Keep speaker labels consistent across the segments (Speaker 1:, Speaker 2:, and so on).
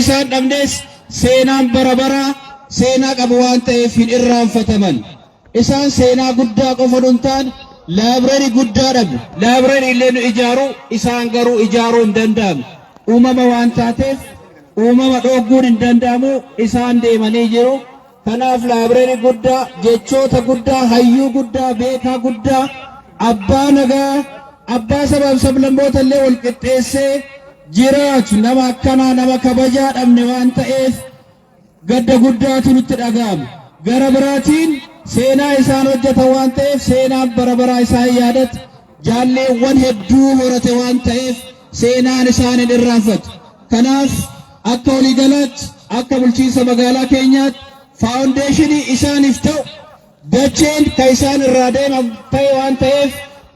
Speaker 1: isaan dhabnes seenaan bara bara seenaa qabu waan ta'eef hin irraanfataman. Isaan seenaa guddaa qofa hin taane laabireerii guddaa dhabu. Laabireerii illee nu ijaaru isaan garuu ijaaruu hin danda'amu. Uumama waan taateef uumama dhooguun hin danda'amu isaan deemanii jiru. Kanaaf laabireerii guddaa jechoota guddaa hayyuu guddaa beekaa guddaa abbaa nagaa abbaa sabaaf sablammoota illee wal qixxeessee jiraatu nama akkanaa nama kabajaa dhabne waan ta'eef gadda guddaatu nutti dhaga'ama. Gara biraatiin seenaa isaan hojjetan waan ta'eef seenaan bara baraa isaan yaadatu jaalleewwan hedduu horate waan ta'eef seenaan isaan hin irraanfatu. Kanaaf akka waliigalaatti akka bulchiinsa magaalaa keenyaatti faawundeeshinii isaaniif ta'u dacheen kan isaan irraa deeman ta'e waan ta'eef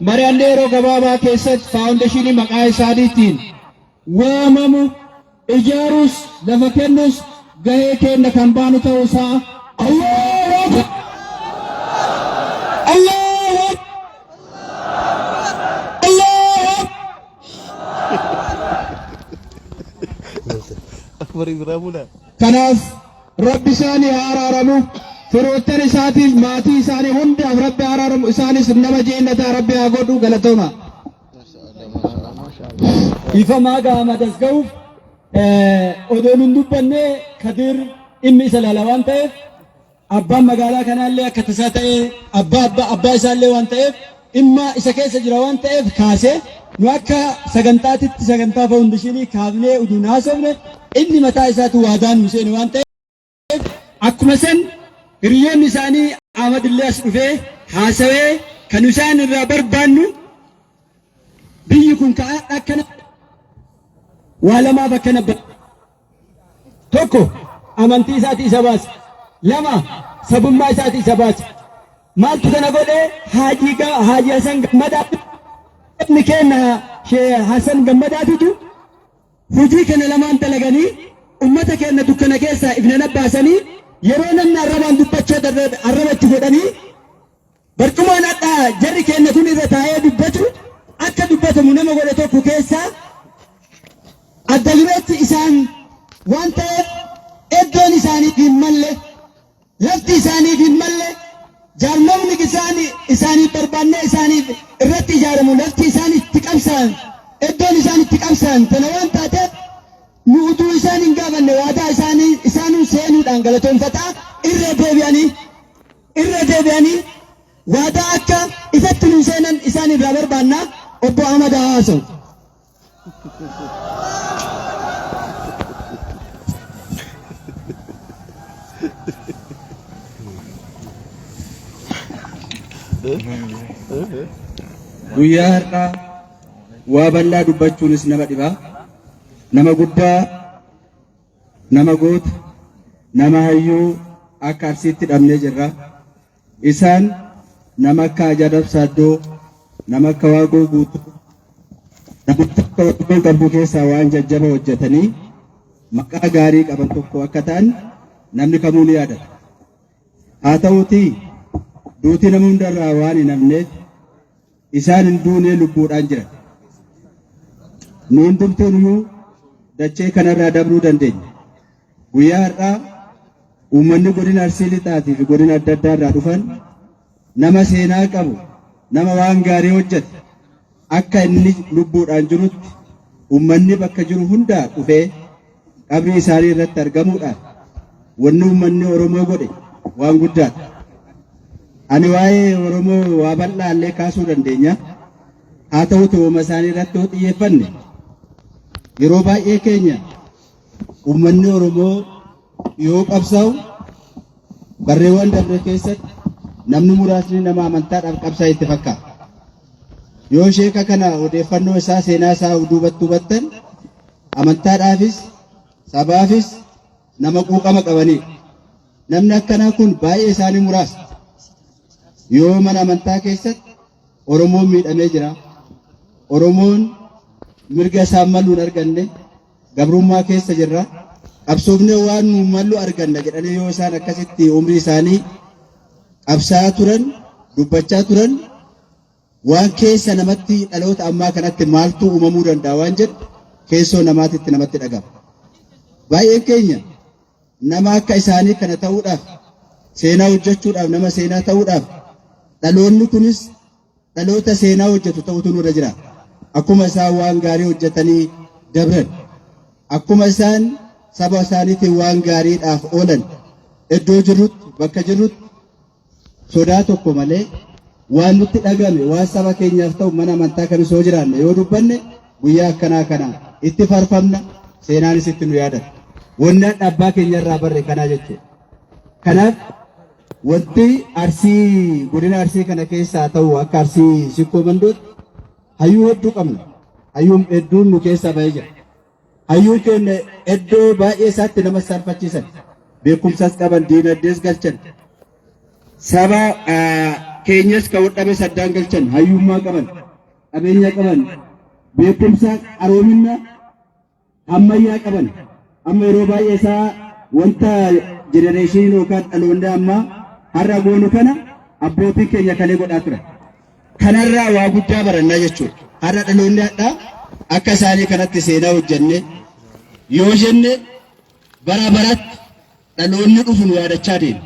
Speaker 1: mari'annee yeroo gabaabaa keessatti faawundeeshinii maqaa isaaniitiin waamamu ijaarus lafa kennus gahee keenya kan baanu ta'uu isaa kanaaf rabbi isaanii haa araaramu firoottan isaatiif maatii isaanii hundaaf rabbi haa araaramu isaanis nama jeennataa rabbi haa godhu galatooma.
Speaker 2: Ifamaa gaama tasga'uuf odoon hin dubbanne Kadir dhimmi isa laala waan ta'eef abbaan magaalaa kanaallee akka tasaa ta'ee abbaa isaallee waan ta'eef dhimma isa keessa jira waan ta'eef kaasee nu akka sagantaatitti sagantaa faawundeeshinii kaafnee uduun haasofne inni mataa isaatu waadaan nu seene waan ta'eef akkuma san hiriyoonni isaanii Ahmadillee as dhufee haasawee kan isaan irraa barbaannu biyyi kun ka'aa akkana waa lamaaf akkana tokko amantii isaatii isa baasa lama sabummaa isaatii isa baasa maaltu kana godhee Haji Hasan Gammadaa inni kenna Sheikh Hasan Gammadaatitu hojii kana lamaan dalaganii ummata keenya dukkana keessaa ibna baasanii yeroo namni arrabaan dubbachaa arrabatti godhanii barcumaan addaa jarri keenya kun irra taa'ee dubbatu akka dubbatamu nama godhe tokko keessaa addalimeetti isaan waan ta'eef iddoon isaaniif hin malle lafti isaaniif hin malle jaarmamni isaaniif barbaannee isaaniif irratti ijaaramu lafti isaanitti qabsaan iddoon isaanitti qabsaan tana waan taateef nu utuu isaan hin gaafanne waadaa isaanii seenuudhaan galatoonfataa irra deebi'anii waadaa akka isatti nu seenan isaan irraa barbaanna obbo Ahmad Haasawu.
Speaker 1: Guyyaa har'aa waa bal'aa dubbachuunis nama dhibaa nama guddaa nama goota nama hayyuu akka Arsiitti dhabnee jirra. Isaan nama akka Ajaa Saaddoo nama akka Waaqoo Guutuu nama akka Waaqoo Qabduu keessaa waan jajjaba hojjetanii maqaa gaarii qaban tokko akka ta'an namni kamuu ni yaadata. Haa ta'uutii duuti nama hundarraa waan hin hafneef isaan hin duunee lubbuudhaan jiran. Nuun hundumtuu dachee kanarraa dabruu dandeenya. Guyyaa har'aa uummanni godina Arsii Lixaatii fi godina adda addaa irraa dhufan nama seenaa qabu nama waan gaarii hojjete akka inni lubbuudhaan jirutti uummanni bakka jiru hundaa dhufee qabrii isaanii irratti argamuudhaan wanni uummanni Oromoo godhe waan guddaadha. Ani waa'ee Oromoo waa bal'aallee kaasuu dandeenya. Haa ta'uutii uumama isaanii irratti yoo xiyyeeffanne yeroo baay'ee keenya uummanni Oromoo yoo qabsaa'u barreewwan darbe keessatti namni muraasni nama amantaadhaaf qabsaa itti fakkaata. Yoo sheeka kana odeeffannoo isaa seenaa isaa duubatti hubattan amantaadhaafis sabaafis nama quuqama qabanidha. Namni akkanaa kun baay'ee isaanii muraasa. Yoo mana amantaa keessatti Oromoon miidhamee jira. Oromoon mirga isaa malluun arganne gabrummaa keessa jirra. Qabsoofnee waan nu mallu arganna jedhanii yoo isaan akkasitti umrii isaanii qabsaa turan dubbachaa turan waan keessa namatti dhaloota ammaa kanatti maaltu uumamuu danda'a waan jedhu keessoo namaatitti namatti dhagama. baay'een keenya nama akka isaanii kana ta'uudhaaf seenaa hojjechuudhaaf nama seenaa ta'uudhaaf dhaloonni kunis dhaloota seenaa hojjetu ta'utu nurra jira. Akkuma isaan waan gaarii hojjetanii dabran, akkuma isaan saba isaaniitiin waan gaariidhaaf oolan iddoo jirrutti bakka jirrutti sodaa tokko malee waan nutti dhagame waan saba keenyaaf ta'u mana amantaa kan soo jiraanne yoo dubbanne guyyaa akkanaa kana itti farfamna, seenaanis itti nu yaadata. Wannaan abbaa keenya irraa barre kanaa jechuudha. Kanaaf wanti Arsii godina Arsii kana keessaa ta'u akka Arsii Sikkoo Mandootti hayyuu hedduu qabna. Hayyuun hedduun nu keessaa ba'ee jira. Hayyuun keenya iddoo baay'ee isaatti nama salphachiisan, beekumsas qaban, diinagdees galchan, saba keenyas kan hodhame saddaan galchan, hayyummaa qaban, qabeenya qaban, beekumsa qaroomina ammayyaa qaban. Amma yeroo baay'ee isaa wanta jenereeshiniin yookaan dhaloonni amma har'a goonu kana abbootiin keenya kalee godhaa ture. Kanarraa waa guddaa barannaa jechuudha. Har'a dhaloonni hadhaa akka isaanii kanatti seenaa hojjenne yoo jenne bara baratti dhaloonni dhufu nu yaadachaa deema.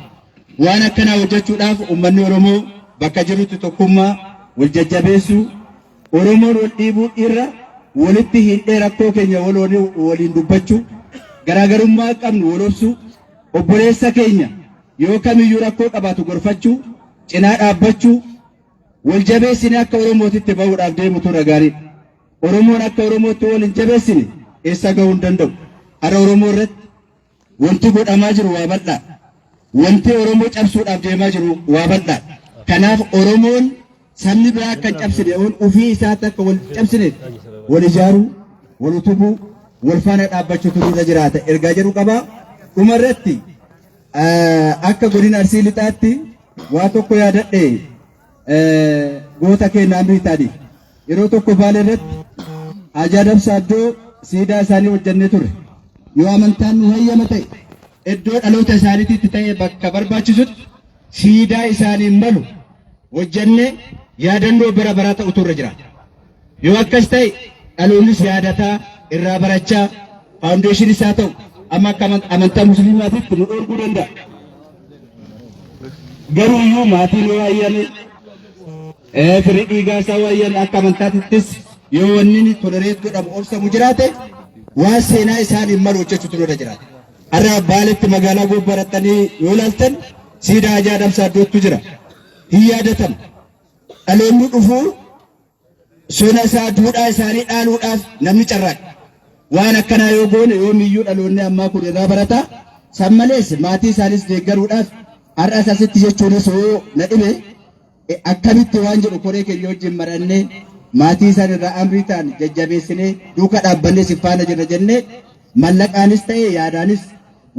Speaker 1: Waan akkanaa hojjechuudhaaf uummanni Oromoo bakka jirutti tokkummaa wal jajjabeessuu, Oromoon wal dhiibuu irra walitti hidhee rakkoo keenya waliin dubbachuu, garaagarummaa qabnu wal obsuu, obboleessa keenya yoo kamiyyuu rakkoo qabaatu gorfachuu, cinaa dhaabbachuu, wal jabeessine akka Oromootitti bahuudhaaf deemu tura gaariidha. Oromoon akka Oromootti wal hin jabeessine eessa gahuu hin danda'u. Har'a Oromoo irratti wanti godhamaa jiru waa bal'aa. Wanti Oromoo cabsuudhaaf deemaa jiru waa bal'aa. Kanaaf Oromoon sabni biraa akka hin cabsine ofii isaatti akka wal cabsine wal ijaaruu, wal utubuu, wal faana dhaabbachuutu nurra jiraata. Ergaa jedhu qabaa. Dhuma irratti akka godina Arsii Lixaatti waa tokko yaadadhe goota keenyaan biitaadhi. Yeroo tokko Baalee irratti Hajaa Dabsaa iddoo siidaa isaanii hojjannee ture. Yoo amantaan nu hayyama ta'e iddoo dhaloota isaaniitti ta'e bakka barbaachisutti siidaa isaanii malu hojjannee yaadannoo bara baraa ta'utu irra jira. Yoo akkas ta'e dhaloonnis yaadataa irraa barachaa faawundeeshinii isaa ta'u amma akka amantaa musliimaatitti nu dhorkuu danda'a. Garuu iyyuu maatiin yoo ayyaane firii dhiigaa isaa wayyan akka amantaatittis yoo wanni tolereet godhamu obsamu jiraate waan seenaa isaanii malu hojjechuutu nurra jiraata. Har'a Baaleetti magaalaa gobbarattanii yoo ilaaltan siidaa Hajaa Dabsaa iddootu jira. Hin yaadatamu. Dhaloonni dhufuu sona isaa duudhaa isaanii dhaaluudhaaf namni carraaqa. Waan akkanaa yoo goone yoomiyyuu dhaloonni ammaa kun irraa barata. San malees maatii isaanis deeggaruudhaaf har'a asitti jechuunis yoo na dhibe akkamitti waan jedhu koree keenya wajjin marannee maatii isaan irraa amrii ta'an jajjabeessinee duuka dhaabbannee si faana jirra jennee mallaqaanis ta'e yaadaanis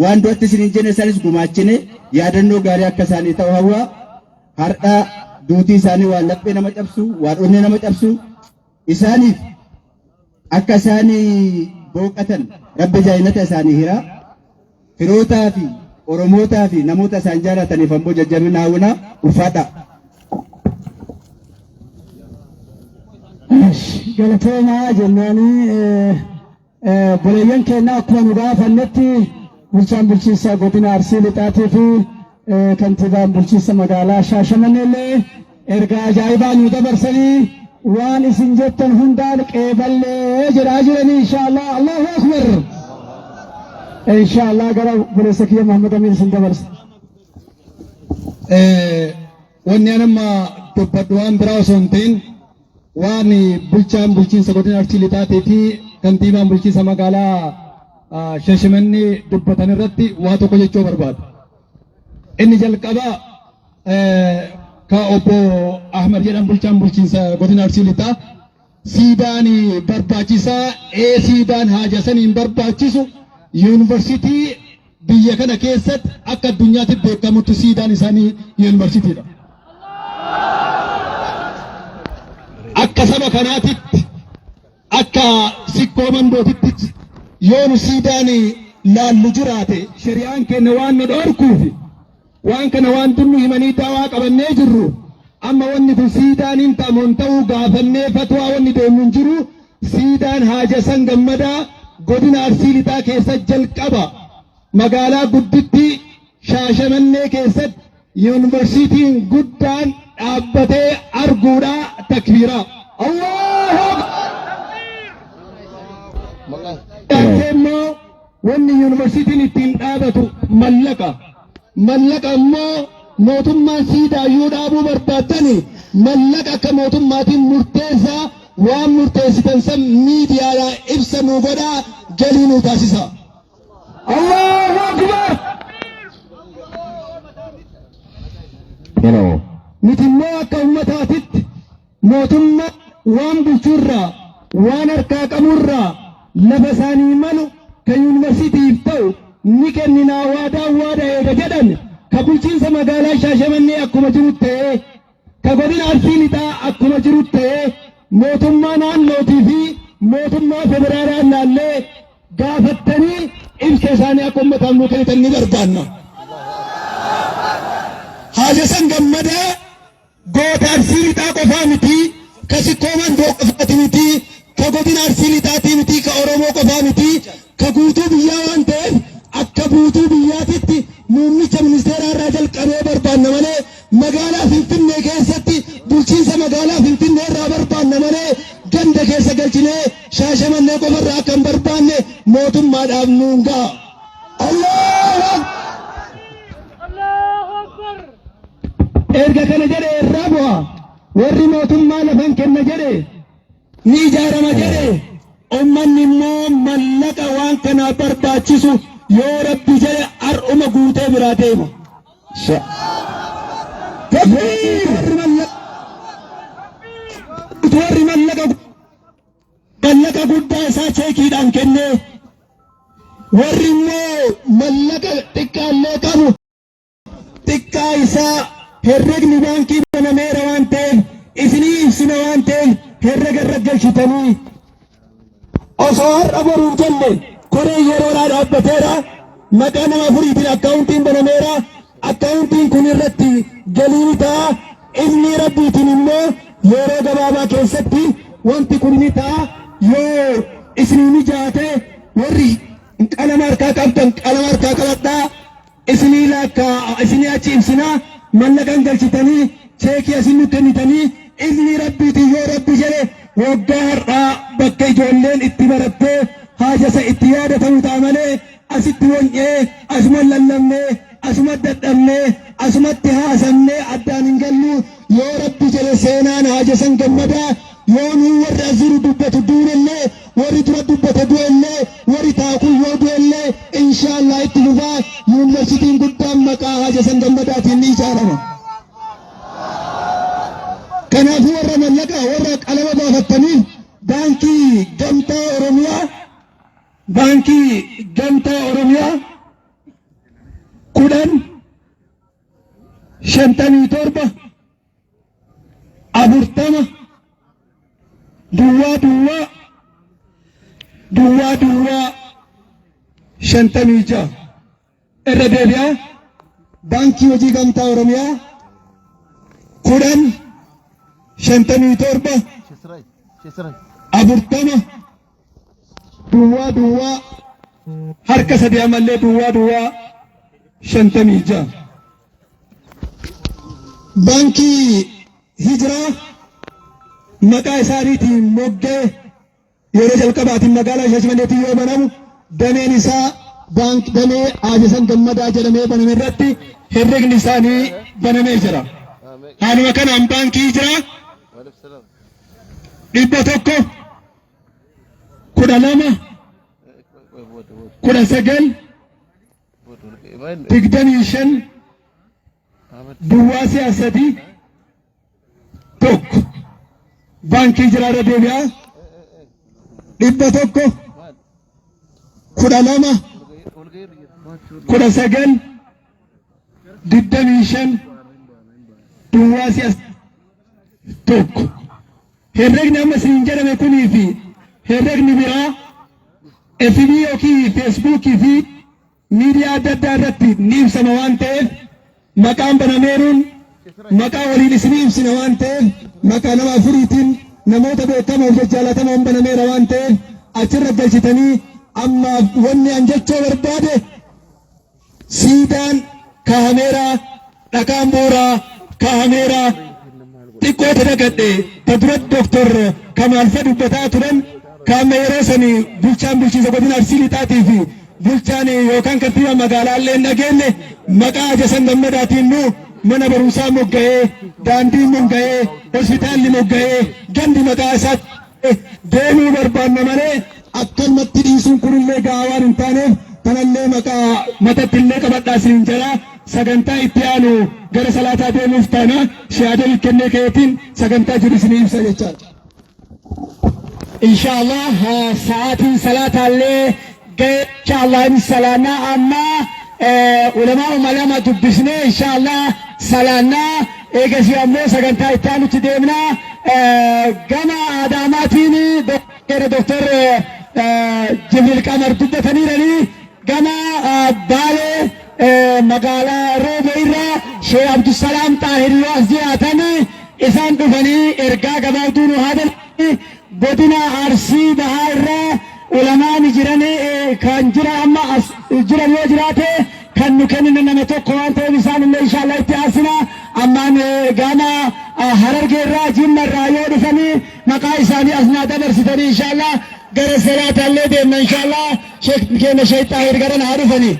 Speaker 1: waan duratti isin hin jenne isanis gumaachine yaadannoo gaarii akka isaanii ta'u hawwaa. Har'a duutii isaanii waan laphee nama cabsu, waan onnee nama cabsu isaaniif akka isaanii booqatan rabbi jaayinata isaanii hiraa. Firootaa fi Oromootaa fi namoota isaan jaalataniif ammoo jajjabina hawwinaa ulfaadha.
Speaker 2: Galatoomaa jennaanii buleeyyan keenyaa akkuma nu gaafannetti bulchaan bulchiinsa godina Arsii Lixaatii fi kantiibaan bulchiinsa magaalaa Shaashamannee illee ergaa ajaa'ibaa nu dabarsanii waan isin jettan hundaan qeeballee jedhaa jiranii inshaallah. Allahu akbar. Inshaallah gara buleessa kiyya Muhammad Amin isin dabarsa. Wanni anamma dubbadhu waan biraa osoo hin ta'in waan bulchaan bulchiinsa godina Arsii Lixaatii fi kantiibaan bulchiinsa magaalaa Shaashamannee dubbatan irratti waa tokko jechuu barbaada. Inni jalqabaa ka obbo Ahmad jedhan bulchaan bulchiinsa godina Arsii Lixaa siidaan barbaachisaa siidaan Haaja saniin barbaachisu yuunivarsiitii biyya kana keessatti akka addunyaatti beekamutti siidaan isaanii yuunivarsiitiidha. Akka saba kanaatitti akka Sikkoo Mandootitti yoonu siidaan laallu jiraate shari'aan kenna waan nu dhorkuufi waan kana waan tunnu himanii dawaa qabannee jirru amma wanni kun siidaan hin ta'amuun ta'uu gaafannee fatwaa wanni deemu hin jiru. Siidaan Haaja san Gammadaa godina Arsii Lixaa keessatti jalqaba magaalaa gudditti Shaashamannee keessatti yuunivarsiitiin guddaan dhaabbatee arguudha takbiira. Allahu Akbar. Wanni yuunivarsiitiin ittiin dhaabatu mallaqa. Mallaqa immoo mootummaan siidaayyuu dhaabuu barbaadani mallaqa akka mootummaatiin murteessaa waan murteessitan san miidiyaadhaan ibsa nu godhaa galii nu taasisa. Allahu Akbar. Nuti immoo akka ummataatitti mootummaa waan bulchurraa waan harkaa qaburraa lafa isaanii malu kan yuunivarsiitiif ta'u ni kenninaa waadaa eega jedhan ka bulchiinsa magaalaa Shaashamannee akkuma jiru ta'ee ka godina Arsii Lixaa akkuma jiru ta'ee mootummaa naannootii fi mootummaa federaalaa ilaallee gaafattanii ibsa isaanii akka ummataaf nuu kennitan ni barbaanna. Haajasan Gammadaa goota Arsii Lixaa qofaa miti ka Sikkooman qofaati miti ka godina Arsii Lixaatii miti ka Oromoo qofaa miti ka guutuu biyyaa waan ta'eef akka guutuu biyyaatitti muummicha ministeeraa irraa jalqabee barbaanna malee magaalaa Finfinnee keessatti bulchiinsa magaalaa Finfinnee irraa barbaanna malee ganda keessa galchinee Shaashamannee qofarraa akka hin barbaanne mootummaadhaaf nuun ga'a. Allahu Akbar. Erga kana jedhe irraa bu'a warri mootummaa lafan kenna jedhe ni ijaarama jedhe ummanni immoo mallaqa waan kana barbaachisu yoo Rabbi jedhe har'uma guutee biraa deema. Warri mallaqa guddaa isaa cheekiidhaan kennee warri immoo mallaqa xiqqaallee qabu xiqqaa isaa herregni baankii banameera waan ta'eef isinii ibsina waan ta'eef herrega irra galchitanii osoo har'a boruuf jenne koree yeroodhaa dhaabbateera maqaa nama afuriitiin akkaawuntiin banameera akkaawuntiin kun irratti galii ta'a inni rabbiitiin immoo yeroo gabaabaa keessatti wanti kun ni ta'a yoo isinii mijaate warri qalama harkaa qabdan qalama harkaa qabadhaa isinii laakkaa isinii achi ibsinaa mallaqan galchitanii cheekii asin nu kennitanii inni rabbiitiin yoo Rabbi jedhe waggaa har'aa bakka ijoolleen itti barattee haajasa itti yaadatamu ta'a malee asitti wonyee asuma lallabnee asuma dadhabnee asumatti haasannee addaan hin gallu yoo Rabbi jedhe seenaan Haajasan Gammadaa yoo nuu warri asiru dubbatu duunellee warri dura dubbate du'ellee warri taakuu yoo du'ellee inshaallah itti fufaa yuunivarsiitiin guddaan maqaa Haajasan Gammadaatiin ni ijaarama. Kanaafuu warra mallaqa warra qalama baafattaniif baankii gamtaa Oromiyaa 1057 40 duwwaa 56 irra deebi'aa baankii hojii gamtaa Oromiyaa 1057 40 duwwaa harka sadii amallee duwwaa 56 baankii hijiraa maqaa isaaniitiin moggee yeroo jalqabaatiin magaalaa Shaashamanneetti yoo banamu dameen isaa damee Haajasan Gammadaa jedhamee baname irratti herregni isaanii banamee jira. Haaluma kanaan baankii hijiraa 100 12 19 25 duwwaa 3 tokko baankii hijiraa irra deebi'aa 100 12 19 25 duwwaa 3 tokko herregni amma siin jedhame kunii fi herregni biraa FB yookiin Facebook fi miidiyaa adda addaa irratti ni ibsama waan ta'eef maqaan banameeruun maqaa waliin isinii ibsina waan ta'eef maqaa nama afuriitiin namoota beekamoo fi jaallatamoon banameera waan ta'eef achirra galchitanii amma wanni an jechuu barbaade siidaan kaameeraa dhakaan buuraa kaameeraa xiqqoota dagadhe tadurat Dr. Kamal Faa dubbataa turan kaameeraa sanii bulchaan bulchiinsa godina Arsii Lixaatii fi bulchaan yookaan kantiibaa magaalaa illee dhageenye maqaa Jasan Gammadaatiin nu mana barumsaa mogga'ee daandiin mogga'ee hospitaalli mogga'ee gandi maqaa isaatti deemuu barbaanna malee akkanumatti dhiisuun kunillee gaawaan hin taaneef kanallee maqaa matatti illee qabadhaa isin jala sagantaa itti aanu gara salaataa deemuuf taana shahaada kennee keetiin sagantaa jiru isin ibsa jechaadha. Inshallah sa'aatiin salaataa illee ga'e inshallah in salaanaa amma ulamaa malama dubbisnee inshallah salaanaa eegasii ammoo sagantaa itti aanutti deemnaa gama Adaamaatiin Dr. Jibril Qamar dubbataniiranii gama Baalee magaalaa Roobe irraa Sheekh Abdusalaam Xaahir yoo as jiraatan isaan dhufanii ergaa gabaabduu nu haadan godina Arsii Bahaa irraa ulamaan jiran kan jira amma as jiran yoo jiraate kan nu kennine nama tokko waan ta'eef isaan illee inshallah itti aansina ammaan gama Harargee irraa Jimma irraa yoo dhufanii maqaa isaanii as naa dabarsitanii inshallah gara salaataa illee deemna inshallah Sheekh keenya Sheekh Xaahir gara naa dhufanii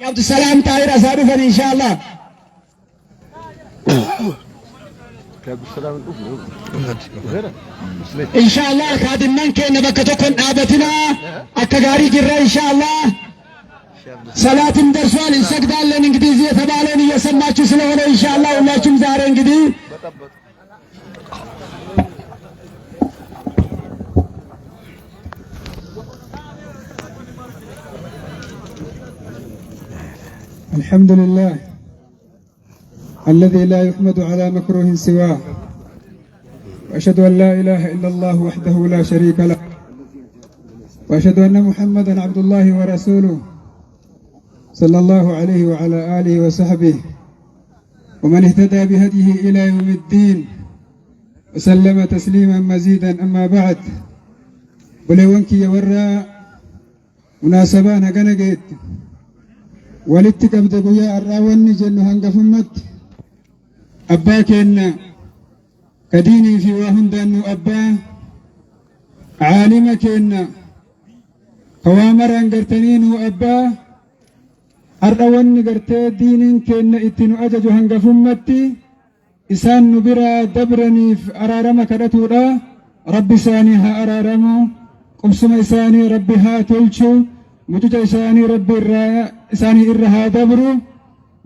Speaker 2: Abdusalaam Xaahir asaa dhufanii inshallah. inshallah kaadimman keenya bakka tokkon dhaabatina akka gaarii jirra inshallah ሰላትን ደርሷል እንሰግዳለን እንግዲህ እዚህ የተባለውን እየሰማችሁ ስለሆነ ኢንሻአላህ ሁላችሁም ዛሬ እንግዲህ
Speaker 3: الحمد لله الذي لا يحمد على مكروه سواه وأشهد أن لا إله إلا الله وحده لا شريك له وأشهد أن محمدا عبد الله ورسوله صلى الله عليه وعلى آله وصحبه ومن اهتدى بهديه إلى يوم الدين وسلم تسليما مزيدا. أما بعد ولونك يورى مناسبان هجنجت ولدتك بدقيا الراوني جنو هنقفمت أباكنا كديني في وهندن أبا عالمك إن قوامر أنقرتنين أبا الراوني قرتي دين كن إتنو أججو هنقفمتي إسان نبرا دبرني في أرارمك رتورا ربي سانيها أرارمو قمسم إساني ربي هاتلشو متوجه إساني ربي الرايا إساني إرها دبرو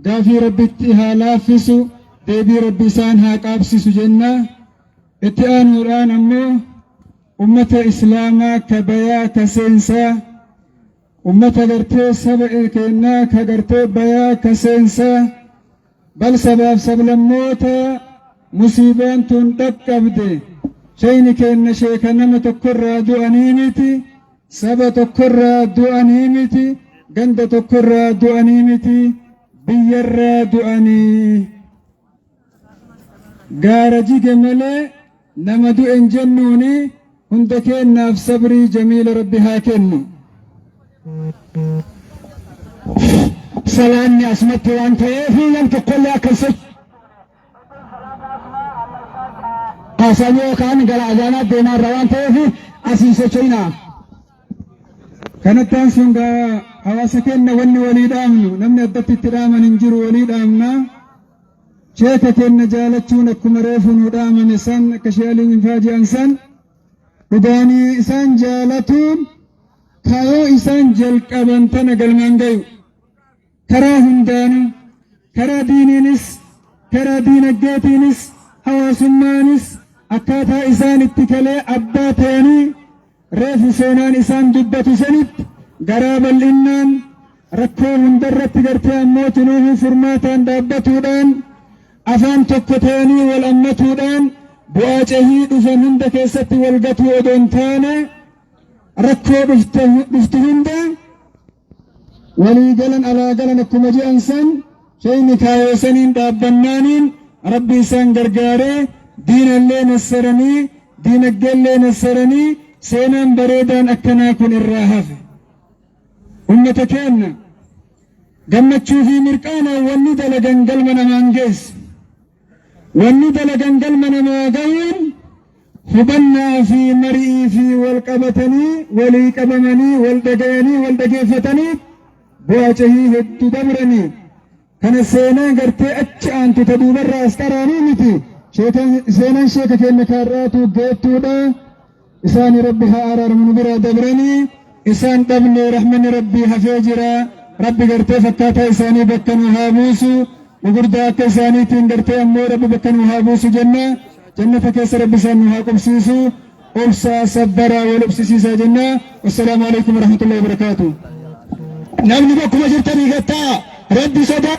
Speaker 3: دافي ربي اتها لافسو ديبي ربي إسانها قابسسو جنة اتئان وران أمو أمة إسلاما كبيا كسنسا أمة غرتي سبع كينا كغرتي بيا كسنسا بل سبب سبل الموت مصيبان تنتقبدي شيني كينا شيكنا متكرر دؤنيمتي سبا تكرر دؤنيمتي غند تكرر دؤنيمتي بير دؤني غارجي جمله نمدو انجنوني هندكينا في صبري جميل ربي هاكنو سلامي اسمت وانت في لم تقل يا كسج قاسمو كان قال اذانا دينا روان في اسيسچينا كانت تنسونغا حواسكن وني وليدامنو نمن ادت ترامن انجر وليدامنا شيكتن جالچون كمريفن ودامن سن كشالين فاجئن سن وداني سن جالتون كايو إسان جل قبنتن قلمانجيو كرا هندان كرا دينينس كرا دين الجاتينس حواسمانس أكاتا إسان اتكالي أباتيني ريف سينان إسان دبتو سنت قراب الإنان ركو هندرت قرتي أموتنوه فرماتان دابتو دان أفان تكتيني والأمتو دان بواجهي دفن هندك يستي والقتو ودونتانا ركو بفتهندا ولي قلن على قلن كما جأنسان شيني كايوسنين دابنانين ربي سان غرغاري دين اللي نسرني دين الجل نسرني سينان بريدان أكنا كن الراهف ummata keenya gammachuu fi mirqaana wanni dalagan galma namaan geessu wanni dalagan galma namaa ga'uun hubannaa fi marii fi wal qabatanii walii qabamanii wal dhaga'anii wal dhageeffatanii bu'aa cahii hedduu dabranii kana seenaa gartee achi aantu ta duubarraa as qaraanii miti seenaan sheeka keenya kaarraatu geettuudha isaani rabbi haa araaramu nu biraa dabranii isaan dhabne rahmanni rabbii hafee jira rabbi gartee fakkaataa isaanii bakka nu haa buusu gugurdaa akka isaaniitiin gartee ammoo rabbi bakka nu haa buusu jenna jannata keessa rabbi isaan nu haa qubsiisu obsaa sabbaraa wal obsisiisaa jenna wassalaamu alaikum warahmatullahi wabarakaatu
Speaker 2: namni bakkuma jirtanii gattaa rabbi sodaa